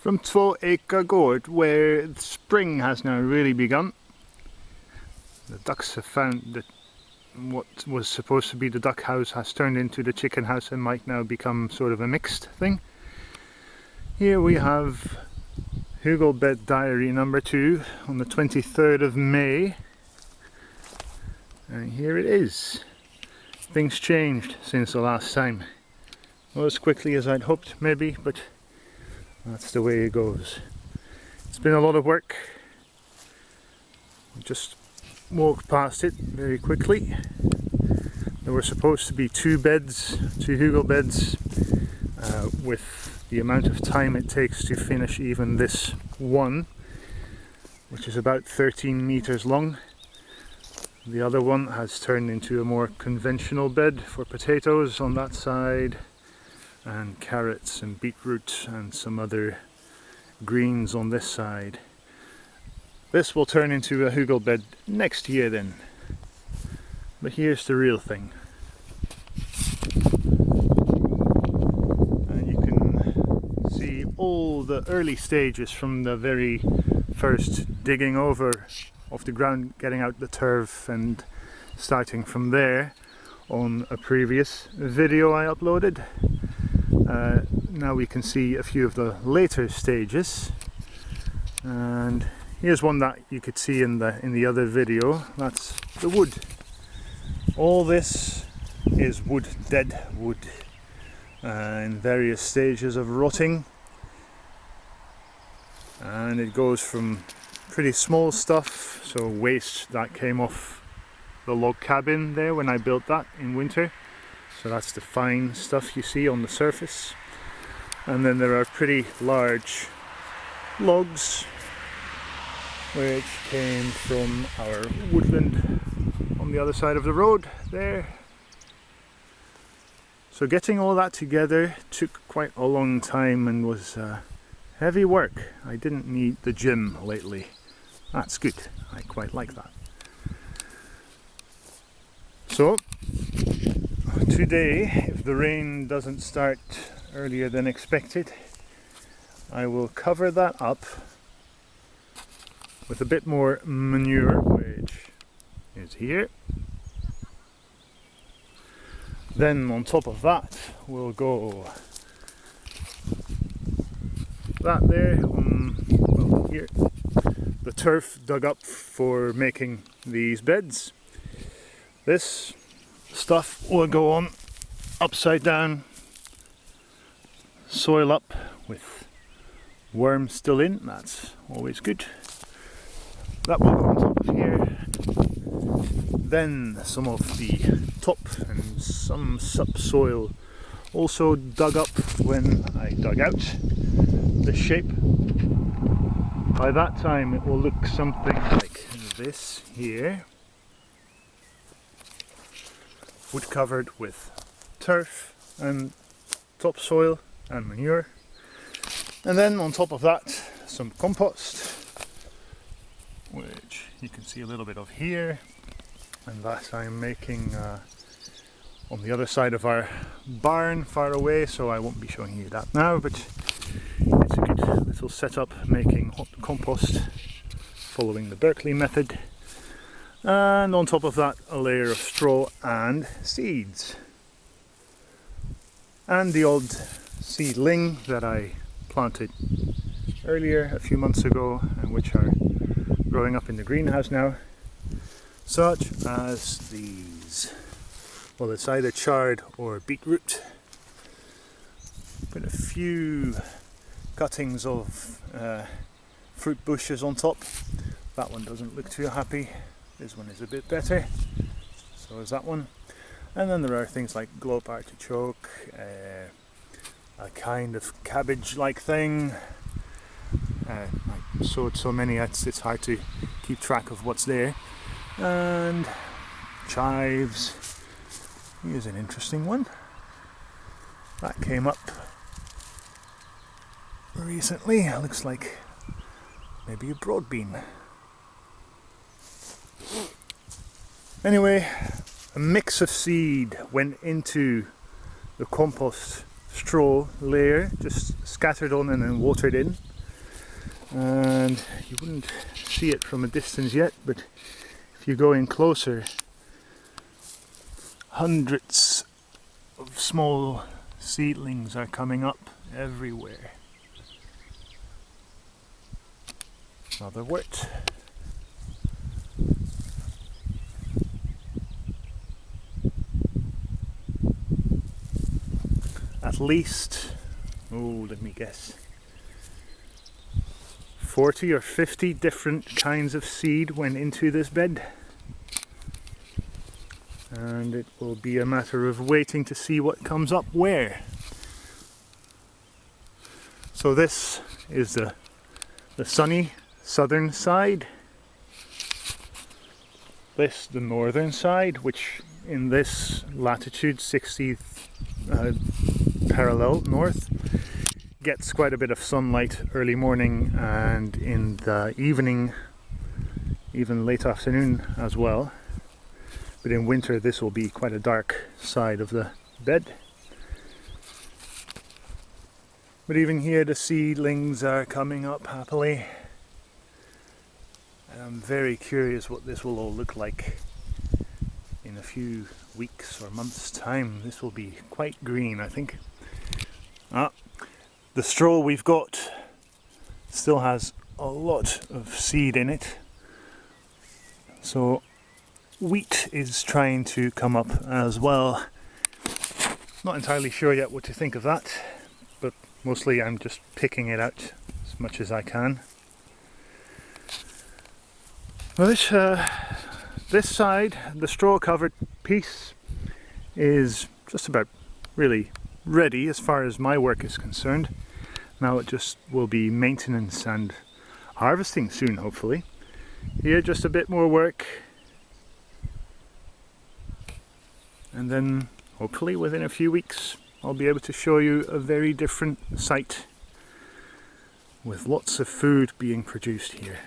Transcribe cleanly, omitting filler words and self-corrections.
From 12-acre gourd where spring has now really begun. The ducks have found that what was supposed to be the duck house has turned into the chicken house and might now become sort of a mixed thing. Here we have Hugelbed Diary number 2 on the 23rd of May. And here it is. Things changed since the last time. Not as quickly as I'd hoped maybe, but that's the way it goes. It's been a lot of work. Just walked past it very quickly. There were supposed to be 2 beds, 2 Hugelbeds, with the amount of time it takes to finish even this one, which is about 13 meters long. The other one has turned into a more conventional bed for potatoes on that side, and carrots and beetroot and some other greens on this side. This will turn into a Hugelbed next year then. But here's the real thing. And you can see all the early stages from the very first digging over of the ground, getting out the turf and starting from there on a previous video I uploaded. Now we can see a few of the later stages, and here's one that you could see in the other video. That's the wood. All this is wood, dead wood, in various stages of rotting, and it goes from pretty small stuff, so waste that came off the log cabin there when I built that in winter. So that's the fine stuff you see on the surface. And then there are pretty large logs which came from our woodland on the other side of the road there. So getting all that together took quite a long time and was heavy work. I didn't need the gym lately. That's good. I quite like that. So today, if the rain doesn't start earlier than expected, I will cover that up with a bit more manure, which is here. Then on top of that we'll go that there, well, here, the turf dug up for making these beds. This stuff will go on upside down, soil up with worms still in. That's always good. That will go on top of here. Then some of the top and some subsoil also dug up when I dug out the shape. By that time it will look something like this here. Wood covered with turf and topsoil and manure, and then on top of that some compost, which you can see a little bit of here, and that I'm making on the other side of our barn far away, so I won't be showing you that now, but it's a good little setup making hot compost following the Berkeley method. And on top of that a layer of straw and seeds, and the odd seedling that I planted earlier a few months ago and which are growing up in the greenhouse now, such as these. Well, it's either chard or beetroot. Put a few cuttings of fruit bushes on top. That one doesn't look too happy. This one is a bit better, so is that one. And then there are things like globe artichoke, a kind of cabbage-like thing. I sowed so many it's hard to keep track of what's there. And chives. Here's an interesting one. That came up recently. It looks like maybe a broad bean. Anyway, a mix of seed went into the compost straw layer, just scattered on and then watered in. and you wouldn't see it from a distance yet, but if you go in closer, hundreds of small seedlings are coming up everywhere. Another wort. At least, oh, let me guess, 40 or 50 different kinds of seed went into this bed. And it will be a matter of waiting to see what comes up where. So this is the sunny southern side. This the northern side, which in this latitude 60th parallel north gets quite a bit of sunlight early morning and in the evening, even late afternoon as well. But in winter this will be quite a dark side of the bed. But even here the seedlings are coming up happily. And I'm very curious what this will all look like in a few weeks or months' time. This will be quite green, I think. The straw we've got still has a lot of seed in it. So wheat is trying to come up as well. Not entirely sure yet what to think of that, but mostly I'm just picking it out as much as I can. Well, this side, the straw covered piece, is just about really ready as far as my work is concerned. Now it just will be maintenance and harvesting soon, hopefully. Here just a bit more work, and then hopefully within a few weeks I'll be able to show you a very different sight with lots of food being produced here.